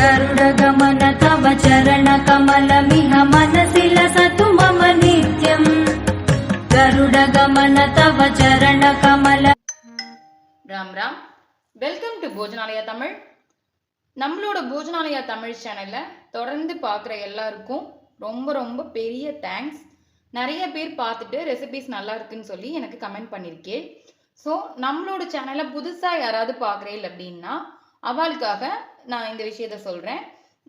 गरुडगमन तव चरणकमलमिह मनसि लसतु मम नित्यम् गरुडगमन तव चरणकमल राम राम வெல்கம் டு போஜனாலயா தமிழ். நம்மளோட போஜனாலயா தமிழ் சேனல்ல தொடர்ந்து பார்க்குற எல்லாருக்கும் ரொம்ப ரொம்ப பெரிய தேங்க்ஸ். நிறைய பேர் பார்த்துட்டு ரெசிபிஸ் நல்லா இருக்குன்னு சொல்லி எனக்கு கமெண்ட் பண்ணியிருக்கேன். ஸோ நம்மளோட சேனலை புதுசாக யாராவது பார்க்குறேன் அப்படின்னா அவளுக்காக நான் இந்த விஷயத்த சொல்கிறேன்.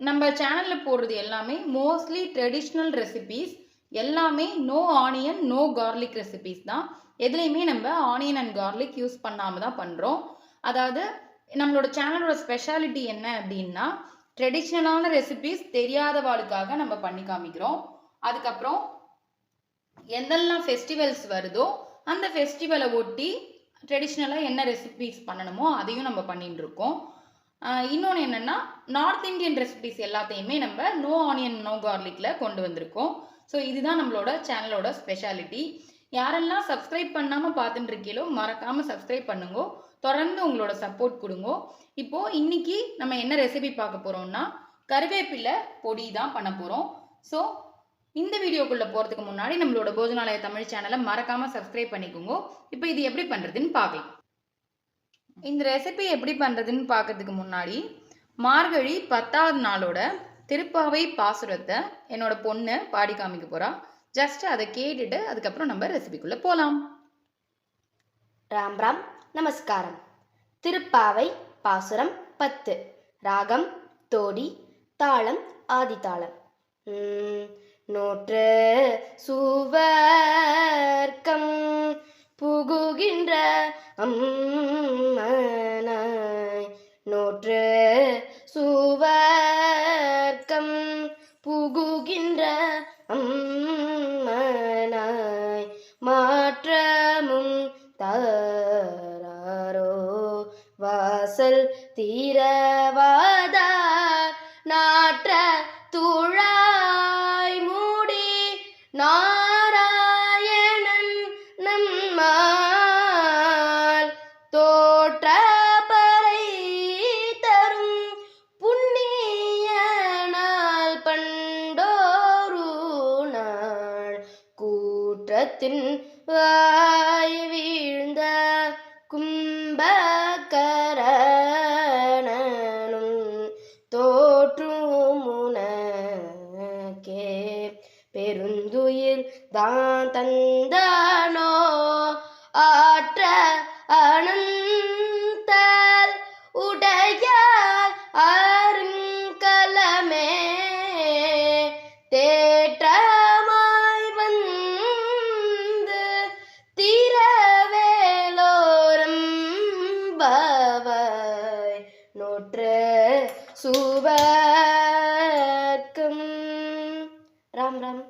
நம்ம சேனலில் போடுறது எல்லாமே மோஸ்ட்லி ட்ரெடிஷ்னல் ரெசிபீஸ், எல்லாமே no onion no garlic recipes தான். எதுலேயுமே நம்ம ஆனியன் அண்ட் கார்லிக் யூஸ் பண்ணாமல் தான் பண்ணுறோம். அதாவது நம்மளோட சேனலோட ஸ்பெஷாலிட்டி என்ன அப்படின்னா ட்ரெடிஷ்னலான ரெசிபீஸ் தெரியாதவாளுக்காக நம்ம பண்ணி காமிக்கிறோம். அதுக்கப்புறம் எந்தெல்லாம் ஃபெஸ்டிவல்ஸ் வருதோ அந்த ஃபெஸ்டிவலை ஒட்டி ட்ரெடிஷ்னலாக என்ன ரெசிபீஸ் பண்ணணுமோ அதையும் நம்ம பண்ணிட்டு இருக்கோம். இன்னொன்று என்னென்னா நார்த் இந்தியன் ரெசிபீஸ் எல்லாத்தையுமே நம்ம நோ ஆனியன் நோ கார்லிக்கில் கொண்டு வந்திருக்கோம். ஸோ இதுதான் நம்மளோட சேனலோட ஸ்பெஷாலிட்டி. யாரெல்லாம் சப்ஸ்கிரைப் பண்ணாமல் பார்த்துட்டு இருக்கீங்களோ மறக்காமல் சப்ஸ்கிரைப் பண்ணுங்க, தொடர்ந்து உங்களோட சப்போர்ட் கொடுங்க. இப்போது இன்னைக்கு நம்ம என்ன ரெசிபி பார்க்க போகிறோம்னா கருவேப்பிலை பொடி தான் பண்ண போகிறோம். ஸோ இந்த வீடியோக்குள்ளே போகிறதுக்கு முன்னாடி நம்மளோட போஜனாலயா தமிழ் சேனலை மறக்காமல் சப்ஸ்கிரைப் பண்ணிக்கோங்க. இப்போ இது எப்படி பண்ணுறதுன்னு பார்க்கலாம். இந்த ரெசிபி எப்படி பண்ணுறதுன்னு பார்க்கறதுக்கு முன்னாடி மார்கழி 10வது நாளோட திருப்பாவை பாசுரத்தை என்னோட பொண்ணு பாடி காமிக்க போகிறா. ஜஸ்ட் அதை கேட்டுட்டு அதுக்கப்புறம் நம்ம ரெசிபிக்குள்ளே போகலாம். ராம் ராம் நமஸ்காரம். திருப்பாவை பாசுரம் 10. ராகம் தோடி, தாளம் ஆதிதாளம். நோற்று சுவர்க்கம் புகுகின்ற அம்மனாய், நோற்று சுவர்க்கம் புகுகின்ற அம்மனாய், மாற்றமும் தாரோ வாசல் தீரவாதார், நாற்ற துழாய் மூடி நாராயணன் நம்மால், தோற்ற பறை தரும் புண்ணிய நாள் பண்டோரு நாள், கூற்றத்தின் வாய் வீழ்ந்த கும்பகரணனும் தோற்றும் உனக்கே பெருந்துயில் தான் தந்தானோ, ஆற்ற அனந்தல் உடையார் அருங்கலமே, தேற்றமாய் வந்து திரவேலோரம் பாவாய், நோற்ற சுவர்க்கம். ராம் ராம்.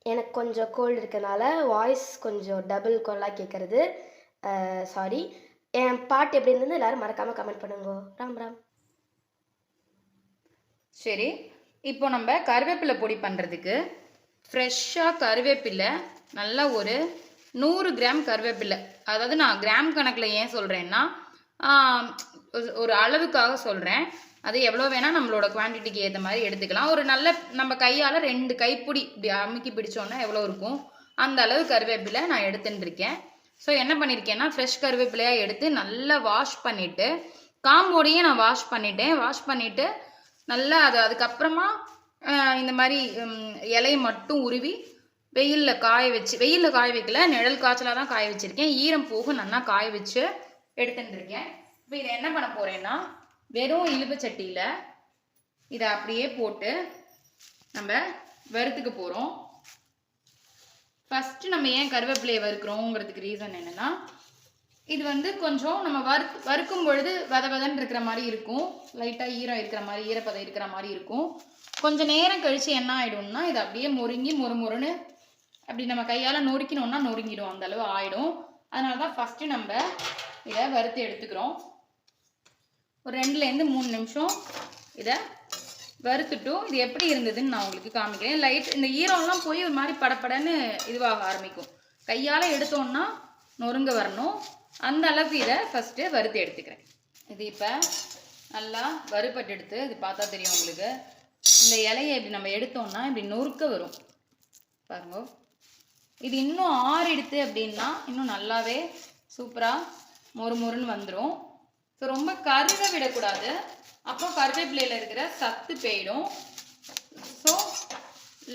எனக்கு கொஞ்சம் கோல்டு இருக்கனால வாய்ஸ் கொஞ்சம் டபுள் கோலாக கேட்குறது, சாரி. என் பாட்டு எப்படி இருந்தது எல்லாரும் மறக்காமல் கமெண்ட் பண்ணுங்க. ராம் ராம். சரி, இப்போ நம்ம கருவேப்பிலை பொடி பண்ணுறதுக்கு ஃப்ரெஷ்ஷாக கருவேப்பிலை நல்லா ஒரு 100 கிராம் கருவேப்பிலை, அதாவது நான் கிராம் கணக்கில் ஏன் சொல்கிறேன்னா ஒரு அளவுக்காக சொல்கிறேன். அது எவ்வளோ வேணால் நம்மளோட குவான்டிட்டிக்கு ஏற்ற மாதிரி எடுத்துக்கலாம். ஒரு நல்ல நம்ம கையால் 2 கைப்பிடி இப்படி அமுக்கி பிடிச்சோன்னா எவ்வளோ இருக்கும் அந்த அளவு கருவேப்பிலை நான் எடுத்துட்டு இருக்கேன். ஸோ என்ன பண்ணியிருக்கேன்னா ஃப்ரெஷ் கருவேப்பிலையாக எடுத்து நல்லா வாஷ் பண்ணிவிட்டு, காம்போடையே நான் வாஷ் பண்ணிவிட்டு நல்லா அதுக்கப்புறமா இந்த மாதிரி இலையை மட்டும் உருவி வெயிலில் காய வைக்கல, நிழல் காய்ச்சலாக தான் காய வச்சுருக்கேன். ஈரம் போக நல்லா காய வச்சு எடுத்துட்டு இருக்கேன். இப்போ இதை என்ன பண்ண போகிறேன்னா வெறும் இழுப்பு சட்டியில் இதை அப்படியே போட்டு நம்ம வறுத்துக்க போகிறோம். ஃபஸ்ட்டு நம்ம ஏன் கருவேப்பிலையை வறுக்கிறோங்கிறதுக்கு ரீசன் என்னென்னா இது வந்து கொஞ்சம் நம்ம வறுக்கும் பொழுது வதன்னு இருக்கிற மாதிரி இருக்கும், லைட்டாக ஈரம் இருக்கிற மாதிரி ஈரப்பதம் இருக்கிற மாதிரி இருக்கும். கொஞ்சம் நேரம் கழித்து என்ன ஆகிடும்னா இது அப்படியே மொறுங்கி மொறுன்னு அப்படி நம்ம கையால் நொறுக்கினோன்னா நொறுங்கிடும், அந்தளவு ஆகிடும். அதனால தான் ஃபஸ்ட்டு நம்ம இதை வறுத்து எடுத்துக்கிறோம். ஒரு 2-3 நிமிஷம் இதை வறுத்துட்டும் இது எப்படி இருந்ததுன்னு நான் உங்களுக்கு காமிக்கிறேன். லைட் இந்த ஈரம்லாம் போய் ஒரு மாதிரி படப்படன்னு இதுவாக ஆரம்பிக்கும். கையால் எடுத்தோன்னா நொறுங்க வரணும், அந்த அளவுக்கு இதை ஃபஸ்ட்டு வறுத்து எடுத்துக்கிறேன். இது இப்போ நல்லா வறுபட்டு எடுத்து இது பார்த்தா தெரியும் உங்களுக்கு. இந்த இலையை இப்படி நம்ம எடுத்தோம்னா இப்படி நொறுக்க வரும் பாருங்க. இது இன்னும் ஆறிடுத்து அப்படின்னா இன்னும் நல்லாவே சூப்பராக மொறுமொறுன்னு வந்துடும். ஸோ ரொம்ப கருக விடக்கூடாது, அப்போ கருவேப்பிலையில் இருக்கிற சத்து போயிடும். ஸோ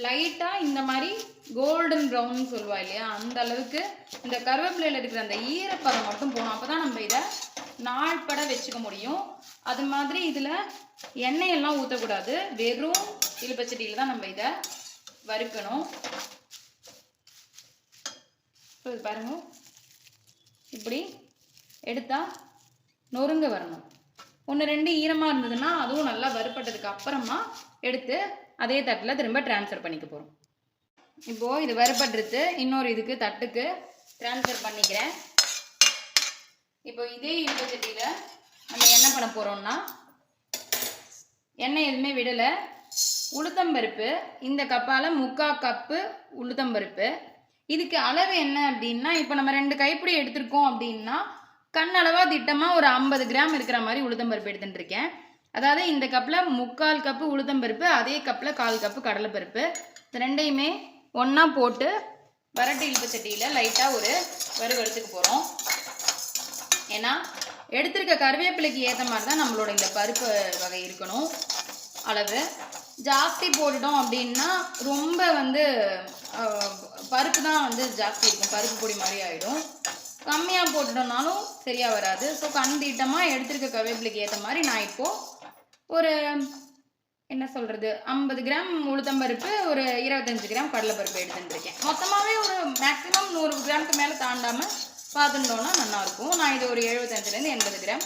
லைட்டாக இந்த மாதிரி கோல்டன் ப்ரௌன்னு சொல்லுவா இல்லையா, அந்த அளவுக்கு இந்த கருவேப்பிலையில் இருக்கிற அந்த ஈரப்பதம் மட்டும் போகணும். அப்போ தான் நம்ம இதை நாள்பட வச்சுக்க முடியும். அது மாதிரி இதில் எண்ணெயெல்லாம் ஊற்றக்கூடாது, வெறும் இழுப்பச்சட்டியில் தான் நம்ம இதை வறுக்கணும். ஸோ இது பாருங்க, இப்படி எடுத்தால் நொறுங்க வரணும். 1-2 ஈரமாக இருந்ததுன்னா அதுவும் நல்லா வறுப்பட்டதுக்கு அப்புறமா எடுத்து அதே தட்டில் திரும்ப ட்ரான்ஸ்ஃபர் பண்ணிக்க போகிறோம். இப்போது இது வறுப்பட்டுருது, இன்னொரு இதுக்கு தட்டுக்கு ட்ரான்ஸ்ஃபர் பண்ணிக்கிறேன். இப்போ இதே இழுப்பச்சட்டியில் நம்ம என்ன பண்ண போகிறோம்னா, எண்ணெய் எதுவுமே விடலை, உளுத்தம்பருப்பு இந்த கப்பால் 3/4 கப்பு உளுத்தம்பருப்பு. இதுக்கு அளவு என்ன அப்படின்னா, இப்போ நம்ம 2 கைப்பிடி எடுத்திருக்கோம் அப்படின்னா கண்ணளவாக திட்டமாக ஒரு 50 கிராம் இருக்கிற மாதிரி உளுத்தம்பருப்பு எடுத்துட்டுருக்கேன். அதாவது இந்த கப்பில் 3/4 கப்பு உளுத்தம்பருப்பு, அதே கப்பில் 1/4 கப்பு கடலைப்பருப்பு. இந்த ரெண்டையுமே ஒன்றா போட்டு வரட்டு இழுப்பச்சட்டியில் லைட்டாக ஒரு வறுவறுத்துக்க போகிறோம். ஏன்னா எடுத்திருக்க கருவேப்பிலைக்கு ஏற்ற மாதிரி தான் நம்மளோட இந்த பருப்பு வகை இருக்கணும். அளவு ஜாஸ்தி போட்டுட்டோம் அப்படின்னா ரொம்ப பருப்பு தான் ஜாஸ்தி இருக்கும், பருப்பு பொடி மாதிரி ஆகிடும். கம்மியாக போட்டுட்டோம்னாலும் சரியாக வராது. ஸோ கண்டிட்டமாக எடுத்திருக்க கருவேப்பிலைக்கு ஏற்ற மாதிரி நான் இப்போது ஒரு 50 கிராம் உளுத்தம்பருப்பு, ஒரு 25 கிராம் கடலைப்பருப்பு எடுத்துட்டுருக்கேன். மொத்தமாகவே ஒரு மேக்ஸிமம் 100 கிராமுக்கு மேலே தாண்டாமல் பார்த்துட்டோன்னா நல்லாயிருக்கும். நான் இது ஒரு 75 80 கிராம்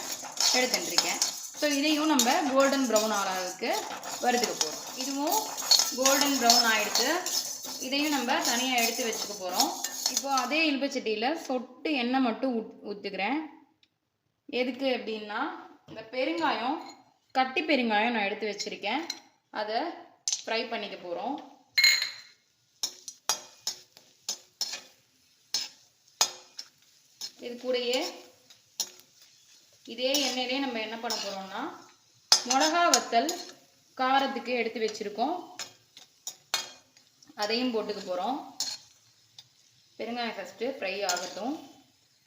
எடுத்துட்டுருக்கேன். ஸோ இதையும் நம்ம கோல்டன் ப்ரௌன் ஆகிறதுக்கு வறுத்துக்க போகிறோம். இதுவும் கோல்டன் ப்ரௌன் ஆகிடுச்சு, இதையும் நம்ம தனியாக எடுத்து வச்சுக்க போகிறோம். இப்போது அதே இழுப்பச்சட்டியில் சொட்டு எண்ணெய் மட்டும் ஊற்றுக்கிறேன். எதுக்கு அப்படின்னா, இந்த பெருங்காயம், கட்டி பெருங்காயம் நான் எடுத்து வச்சுருக்கேன், அதை ஃப்ரை பண்ணிக்க போகிறோம். இது கூடயே இதே எண்ணெயிலே நம்ம என்ன பண்ண போகிறோம்னா, மிளகா வத்தல் காரத்துக்கு எடுத்து வச்சுருக்கோம், அதையும் போட்டுக்க போகிறோம். பெருங்காயம் ஃபஸ்ட்டு ஃப்ரை ஆகட்டும்,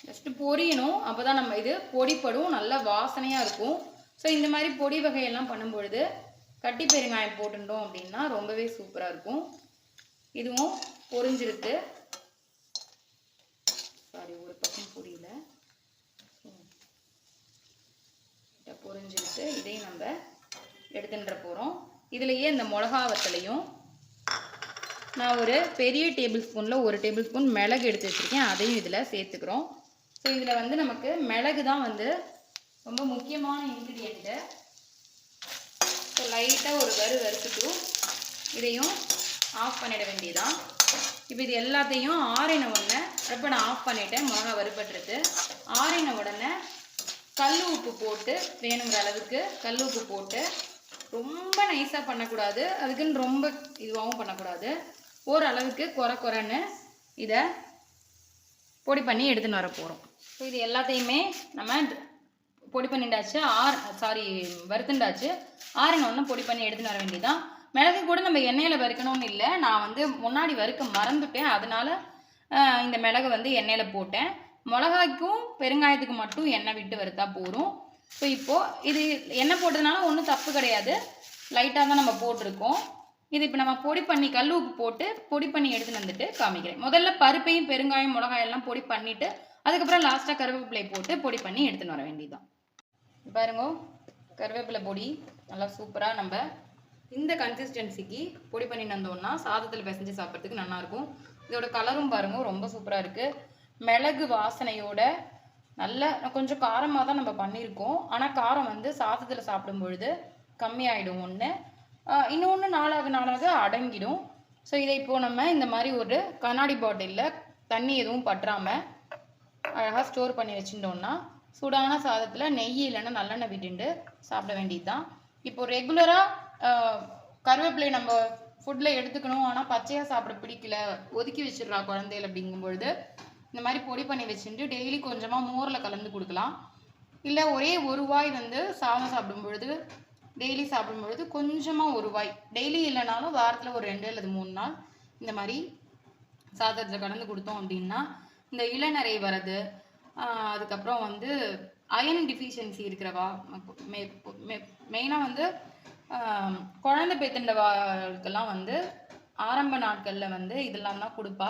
ஃபஸ்ட்டு பொரியணும், அப்போ தான் நம்ம இது பொடிப்படும், நல்லா வாசனையாக இருக்கும். ஸோ இந்த மாதிரி பொடி வகையெல்லாம் பண்ணும்பொழுது கட்டி பெருங்காயம் போட்டுட்டோம் அப்படின்னா ரொம்பவே சூப்பராக இருக்கும். இதுவும் பொரிஞ்சிருக்கு, சாரி ஒரு பக்கம் புரியல, பொரிஞ்சிருக்கு. இதையும் நம்ம எடுத்துன்ற போகிறோம். இதுலேயே இந்த மிளகா வத்தலையும் நான் ஒரு பெரிய டேபிள் ஸ்பூனில் 1 டேபிள் ஸ்பூன் மிளகு எடுத்து வச்சுருக்கேன், அதையும் இதில் சேர்த்துக்கிறோம். ஸோ இதில் நமக்கு மிளகு தான் ரொம்ப முக்கியமான இன்க்ரீடியண்ட்டு. ஸோ லைட்டாக ஒரு வறுத்துட்டு இதையும் ஆஃப் பண்ணிட வேண்டியதான். இப்போ இது எல்லாத்தையும் ஆறின உடனே இப்போ நான் ஆஃப் பண்ணிவிட்டேன். மிளகா வறுபட்டுருக்கு. ஆறின உடனே கல் உப்பு போட்டு, வேணுங்கிற அளவுக்கு கல் உப்பு போட்டு, ரொம்ப நைஸாக பண்ணக்கூடாது, அதுக்குன்னு ரொம்ப இதுவாகவும் பண்ணக்கூடாது, ஓரளவுக்கு குறைன்னு இதை பொடி பண்ணி எடுத்துன்னு வர போகிறோம். ஸோ இது எல்லாத்தையுமே நம்ம பொடி பண்ணிட்டாச்சு, வறுத்துண்டாச்சு. ஆறின ஒன்று பொடி பண்ணி எடுத்துன்னு வர வேண்டியதான். மிளகு கூட நம்ம எண்ணெயில் வறுக்கணும்னு இல்லை, நான் முன்னாடி வறுக்க மறந்துட்டேன், அதனால இந்த மிளகு எண்ணெயில் போட்டேன். மிளகாய்க்கும் பெருங்காயத்துக்கு மட்டும் எண்ணெய் விட்டு வறுத்தா போதும். ஸோ இப்போது இது எண்ணெய் போட்டதுனால ஒன்றும் தப்பு கிடையாது, லைட்டாக தான் நம்ம போட்டிருக்கோம். இது இப்போ நம்ம பொடி பண்ணி கல் உப்பு போட்டு பொடி பண்ணி எடுத்துன்னு வந்துட்டு காமிக்கிறேன். முதல்ல பருப்பையும் பெருங்காயம் மிளகாயெல்லாம் பொடி பண்ணிவிட்டு அதுக்கப்புறம் லாஸ்ட்டாக கருவேப்பிலை போட்டு பொடி பண்ணி எடுத்துன்னு வர வேண்டியதுதான். பாருங்க, கருவேப்பிலை பொடி நல்லா சூப்பராக நம்ம இந்த கன்சிஸ்டன்சிக்கு பொடி பண்ணி வந்தோம்னா சாதத்தில் பிசைஞ்சு சாப்பிட்றதுக்கு நல்லாயிருக்கும். இதோட கலரும் பாருங்க ரொம்ப சூப்பராக இருக்குது. மிளகு வாசனையோட நல்ல கொஞ்சம் காரமாக தான் நம்ம பண்ணியிருக்கோம், ஆனால் காரம் சாதத்தில் சாப்பிடும் பொழுது கம்மியாயிடும். இன்னொன்று நாளாக அடங்கிடும். ஸோ இதை இப்போது நம்ம இந்த மாதிரி ஒரு கண்ணாடி பாட்டிலில் தண்ணி எதுவும் பற்றாமல் அழகாக ஸ்டோர் பண்ணி வச்சுட்டோம்னா சூடான சாதத்தில் நெய் இல்லைன்னா நல்லெண்ணெய் விட்டுண்டு சாப்பிட வேண்டியது தான். இப்போது ரெகுலராக கருவேப்பிலை நம்ம ஃபுட்டில் எடுத்துக்கணும், ஆனால் பச்சையாக சாப்பிட பிடிக்கல, ஒதுக்கி வச்சிடுறா குழந்தைகள் அப்படிங்கும்பொழுது இந்த மாதிரி பொடி பண்ணி வச்சுட்டு டெய்லி கொஞ்சமாக மோரில் கலந்து கொடுக்கலாம். இல்லை ஒரே ஒரு வாய் வந்து சாதம் சாப்பிடும் பொழுது, டெய்லி சாப்பிடும் பொழுது கொஞ்சமாக ஒரு வாய், டெய்லி இல்லைனாலும் வாரத்தில் ஒரு 2 அல்லது 3 நாள் இந்த மாதிரி சாதத்தில் கலந்து கொடுத்தோம் அப்படின்னா இந்த இளநரை வர்றது, அதுக்கப்புறம் வந்து அயன் டிஃபிஷியன்சி இருக்கிறவா, மெயினாக வந்து குழந்தை பெத்துண்டவாளுக்கெல்லாம் வந்து ஆரம்ப நாட்களில் வந்து இதெல்லாம் தான் கொடுப்பா.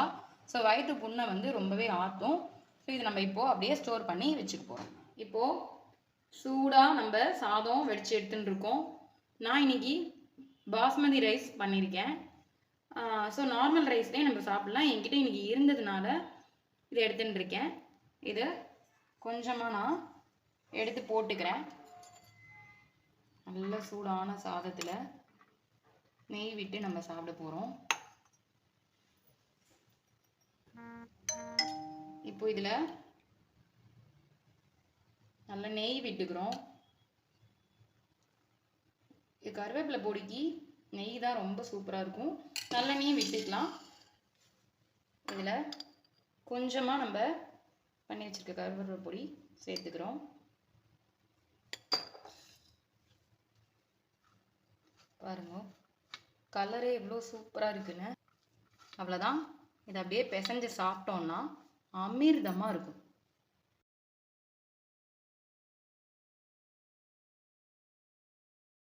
ஸோ வயிற்று புண்ணை வந்து ரொம்பவே ஆற்றும். ஸோ இது நம்ம இப்போது அப்படியே ஸ்டோர் பண்ணி வச்சுக்க போகிறோம். இப்போது சூடாக நம்ம சாதம் வடித்து எடுத்துன்னு இருக்கோம். நான் இன்னைக்கு பாஸ்மதி ரைஸ் பண்ணியிருக்கேன். ஸோ நார்மல் ரைஸ்லேயே நம்ம சாப்பிட்லாம். என்கிட்ட இன்னைக்கு இருந்ததுனால இதை எடுத்துன்னு இருக்கேன். இதை கொஞ்சமாக நான் எடுத்து போட்டுக்கிறேன். நல்ல சூடான சாதத்தில் நெய் விட்டு நம்ம சாப்பிட போகிறோம். இப்போ இதில் நல்ல நெய் விட்டுக்கிறோம். இது கருவேப்பிலை பொடிக்கு நெய் தான் ரொம்ப சூப்பராக இருக்கும். நல்ல நெய் விட்டுக்கலாம். இதில் கொஞ்சமாக நம்ம பண்ணி வச்சுருக்க கருவேப்பிலை பொடி சேர்த்துக்கிறோம். பாருங்க, கலரே எவ்வளோ சூப்பராக இருக்குன்னு. அவ்வளோதான். இதை அப்படியே பிசைஞ்சு சாப்பிட்டோம்னா அமிர்தமாக இருக்கும்.